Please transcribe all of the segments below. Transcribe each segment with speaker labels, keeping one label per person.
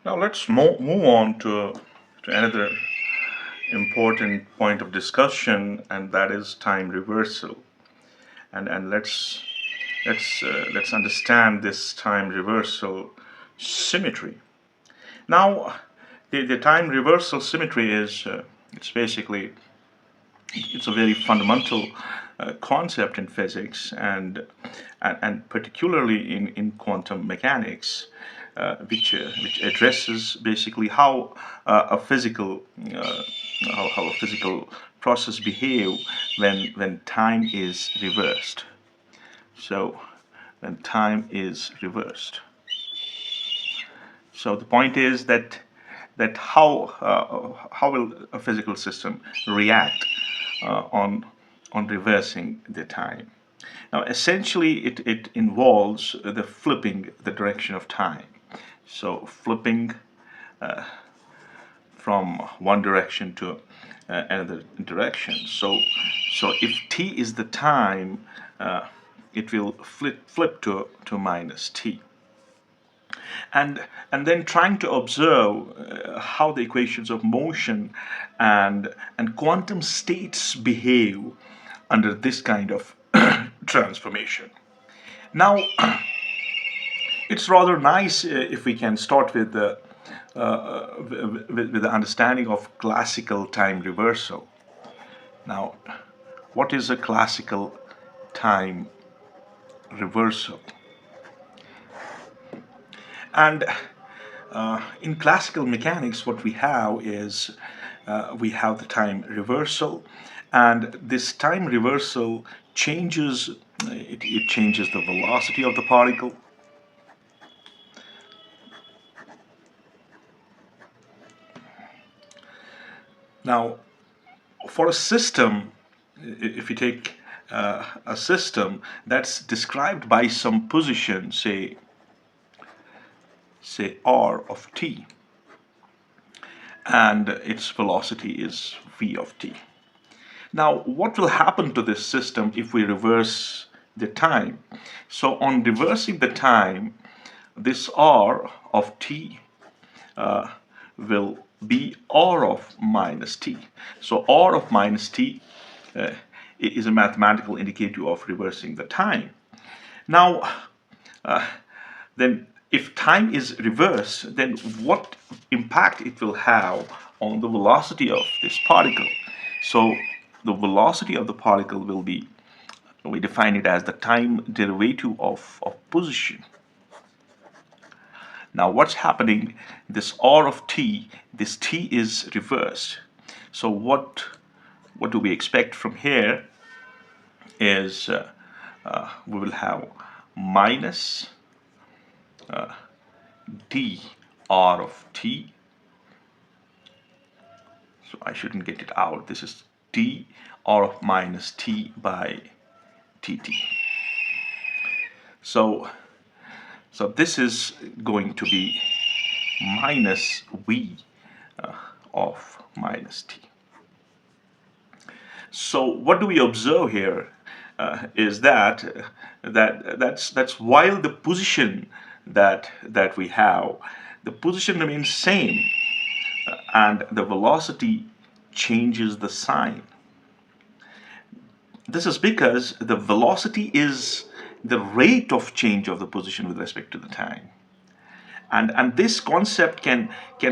Speaker 1: Now let's move on to another important point of discussion, and that is time reversal. And let's understand this time reversal symmetry. Now, the time reversal symmetry is it's basically it's a very fundamental concept in physics and particularly in quantum mechanics, which addresses basically a physical how a physical process behave when time is reversed. So when time is reversed. So the point is that how will a physical system react on reversing the time? Now, essentially, it involves the flipping the direction of time. So flipping from one direction to another direction. So if t is the time, it will flip to minus t. And then trying to observe how the equations of motion and quantum states behave under this kind of transformation. Now, it's rather nice if we can start with the understanding of classical time reversal. Now, what is a classical time reversal? And in classical mechanics, what we have is we have the time reversal, and this time reversal changes it changes the velocity of the particle. Now, for a system, if you take a system that's described by some position, say r of t, and its velocity is v of t. Now, what will happen to this system if we reverse the time? So on reversing the time, this r of t will be r of minus t. So r of minus t is a mathematical indicator of reversing the time. Now, then if time is reversed, then what impact it will have on the velocity of this particle? So the velocity of the particle will be, we define it as the time derivative of position. Now what's happening, this r of t, this t is reversed. So what do we expect from here is we will have minus d r of t. So I shouldn't get it out. This is d r of minus t by tt. So this is going to be minus v of minus t. So what do we observe here is that's while the position that we have, the position remains same, and the velocity changes the sign. This is because the velocity is the rate of change of the position with respect to the time. And this concept can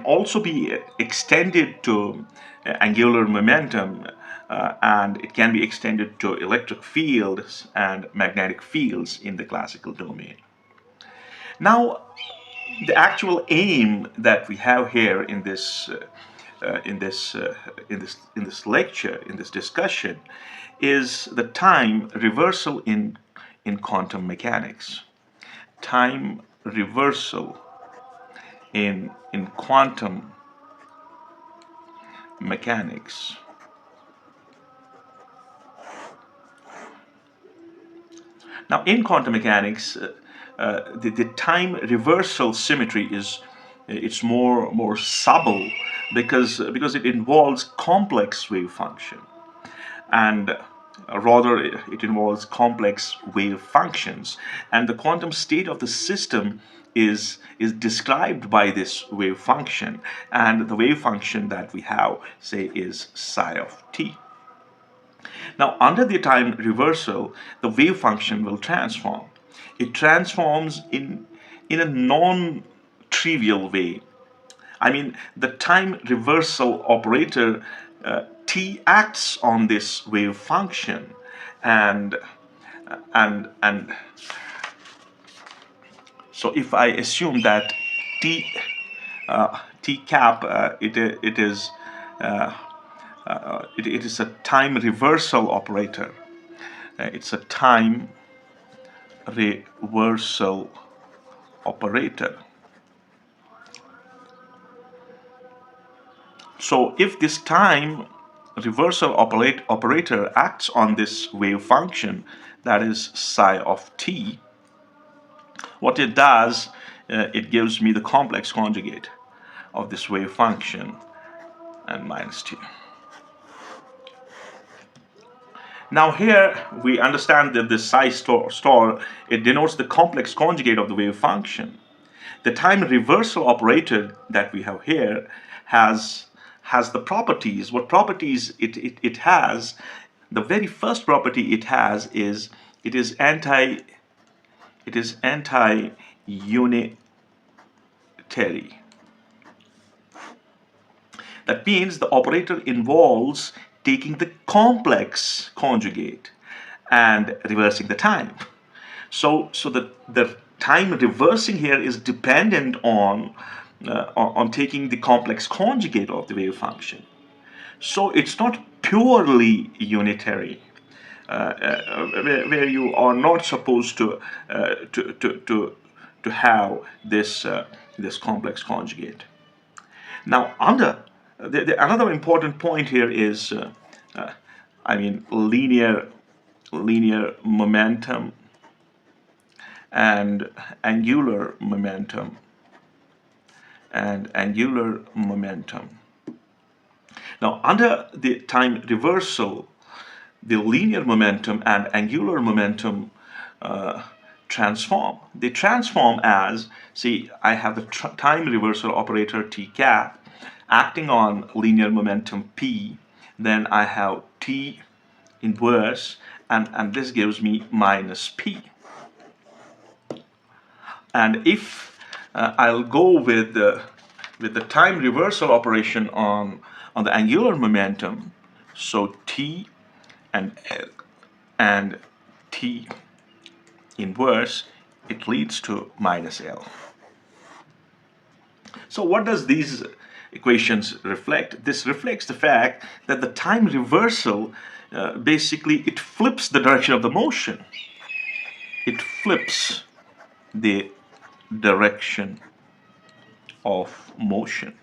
Speaker 1: also be extended to angular momentum, and it can be extended to electric fields and magnetic fields in the classical domain. Now, the actual aim that we have here in this lecture, in this discussion, is the time reversal in quantum mechanics. Time reversal in quantum mechanics. Now, in quantum mechanics, the time reversal symmetry is it's more subtle because it involves complex wave function, and rather it involves complex wave functions, and the quantum state of the system is described by this wave function, and the wave function that we have, say, is psi of t. Now, under the time reversal, the wave function will transform. It transforms in a non-trivial way. I mean, the time reversal operator t acts on this wave function, and and so if I assume that t t cap it is a time reversal operator. It's a time reversal operator. So if this time reversal operator acts on this wave function, that is psi of t, what it does, it gives me the complex conjugate of this wave function and minus t. Now here we understand that this psi star, it denotes the complex conjugate of the wave function. The time reversal operator that we have here has the properties. What properties it has? The very first property it has is it is anti-unitary. That means the operator involves taking the complex conjugate and reversing the time. So the time reversing here is dependent on taking the complex conjugate of the wave function. So it's not purely unitary, where you are not supposed to have this complex conjugate. Now, another important point here is, linear momentum and angular momentum Now, under the time reversal, the linear momentum and angular momentum transform. They transform as, see, I have the time reversal operator t cap acting on linear momentum p, then I have t inverse, and this gives me minus p. And if I'll go with the time reversal operation on the angular momentum, so t and L and t inverse, it leads to minus L. So what does these equations reflect? This reflects the fact that the time reversal basically it flips the direction of the motion. It flips the direction of motion,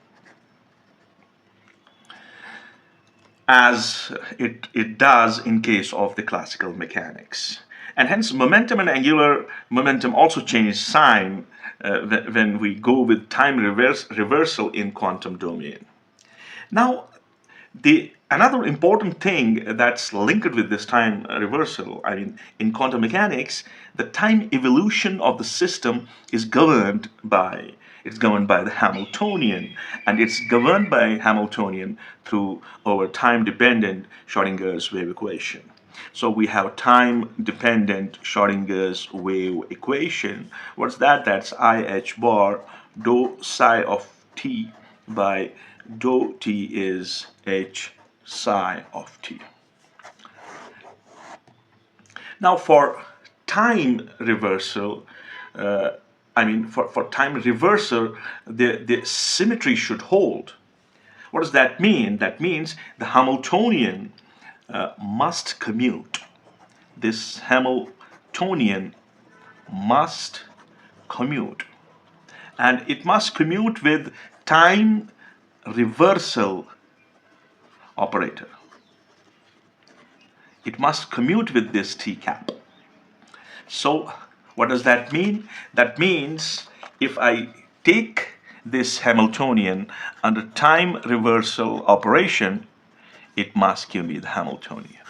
Speaker 1: as it does in case of the classical mechanics. And hence momentum and angular momentum also change sign when we go with time reversal in quantum domain. Now, another important thing that's linked with this time reversal, in quantum mechanics, the time evolution of the system is governed by the Hamiltonian, and it's governed by Hamiltonian through our time-dependent Schrodinger's wave equation. So we have time-dependent Schrodinger's wave equation. What's that? That's IH bar dou psi of t by dou t is h psi of t. Now for time reversal, for time reversal, the symmetry should hold. What does that mean? That means the Hamiltonian must commute. This Hamiltonian must commute. And it must commute with time reversal operator. It must commute with this t cap. So what does that mean? That means if I take this Hamiltonian under time reversal operation, it must give me the Hamiltonian.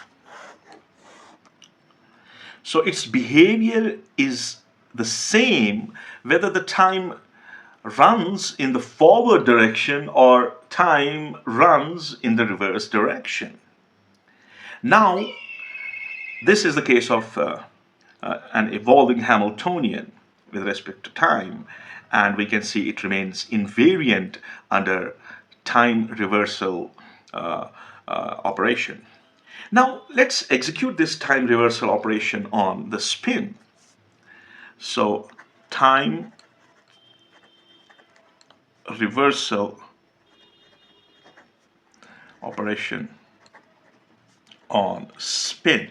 Speaker 1: So its behavior is the same whether the time runs in the forward direction or time runs in the reverse direction. Now, this is the case of an evolving Hamiltonian with respect to time, and we can see it remains invariant under time reversal operation. Now, let's execute this time reversal operation on the spin. So, time reversal operation on spin.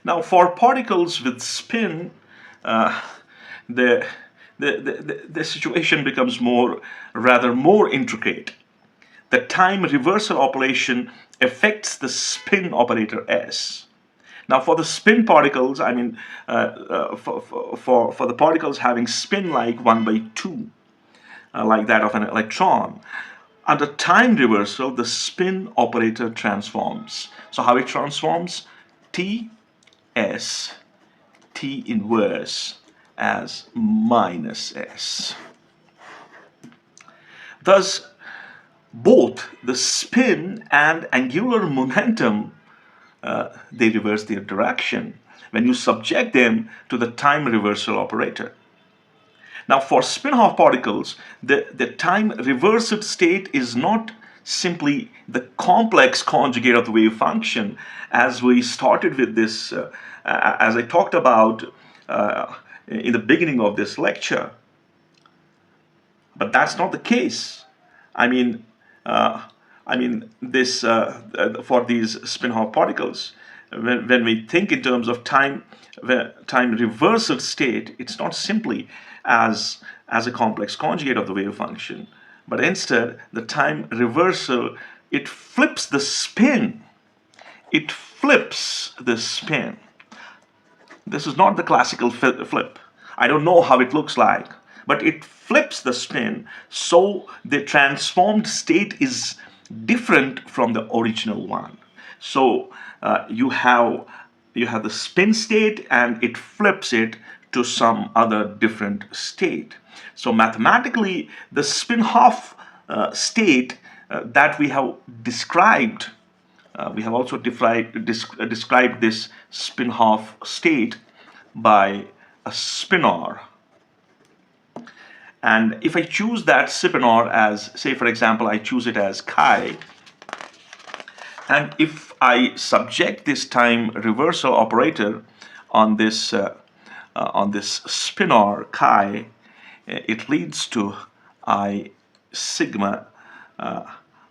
Speaker 1: Now, for particles with spin, uh, the, the situation becomes rather more intricate. The time reversal operation affects the spin operator S. Now, for the spin particles, I mean, for the particles having spin like 1 by 2, like that of an electron, under time reversal, the spin operator transforms. So, how it transforms? T S, T inverse as minus S. Thus, both the spin and angular momentum they reverse their direction when you subject them to the time reversal operator. Now, for spin-half particles, the time reversed state is not simply the complex conjugate of the wave function, as we started with this, as I talked about in the beginning of this lecture. But that's not the case. I mean, this for these spin-half particles, when we think in terms of time reversal state, it's not simply as a complex conjugate of the wave function, but instead the time reversal, it flips the spin. It flips the spin. This is not the classical flip. I don't know how it looks like, but it flips the spin, so the transformed state is different from the original one. So you have the spin state, and it flips it to some other different state. So mathematically, the spin half state that we have described, we have also described this spin half state by a spinor. And if I choose that spinor as, say for example, I choose it as chi, and if I subject this time reversal operator on this spinor chi, it leads to I sigma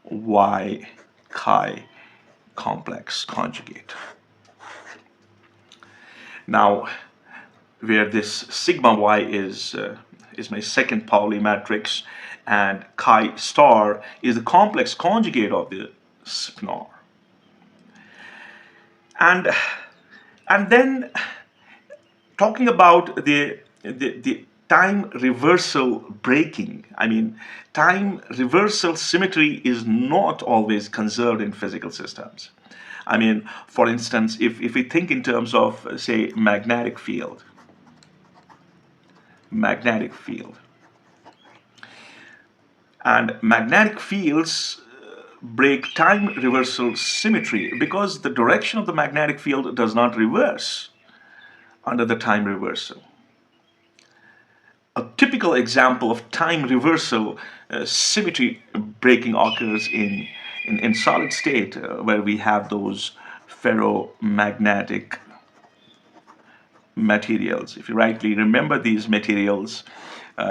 Speaker 1: y chi complex conjugate. Now, where this sigma y is my second Pauli matrix, and chi star is the complex conjugate of the spinor. And then talking about the time reversal breaking, I mean, time reversal symmetry is not always conserved in physical systems. I mean, for instance, if we think in terms of, say, magnetic field, and magnetic fields break time reversal symmetry because the direction of the magnetic field does not reverse under the time reversal. A typical example of time reversal symmetry breaking occurs in solid state, where we have those ferromagnetic materials. If you rightly remember these materials,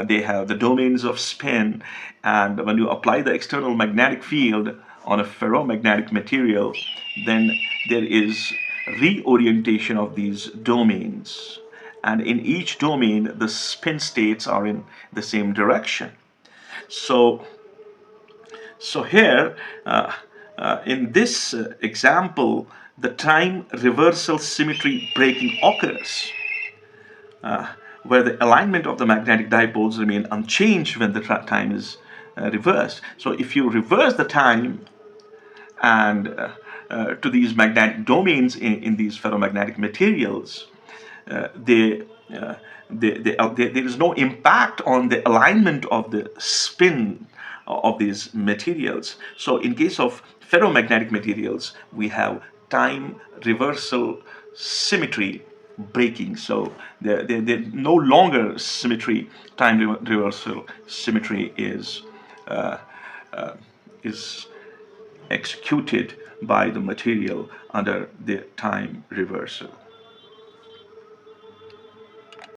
Speaker 1: they have the domains of spin, and when you apply the external magnetic field on a ferromagnetic material, then there is reorientation of these domains, and in each domain the spin states are in the same direction. So here in this example, the time reversal symmetry breaking occurs where the alignment of the magnetic dipoles remain unchanged when the time is reversed. So if you reverse the time and to these magnetic domains in these ferromagnetic materials, there is no impact on the alignment of the spin of these materials. So in case of ferromagnetic materials, we have time reversal symmetry breaking. So they're no longer symmetry. Time reversal symmetry is executed by the material under the time reversal.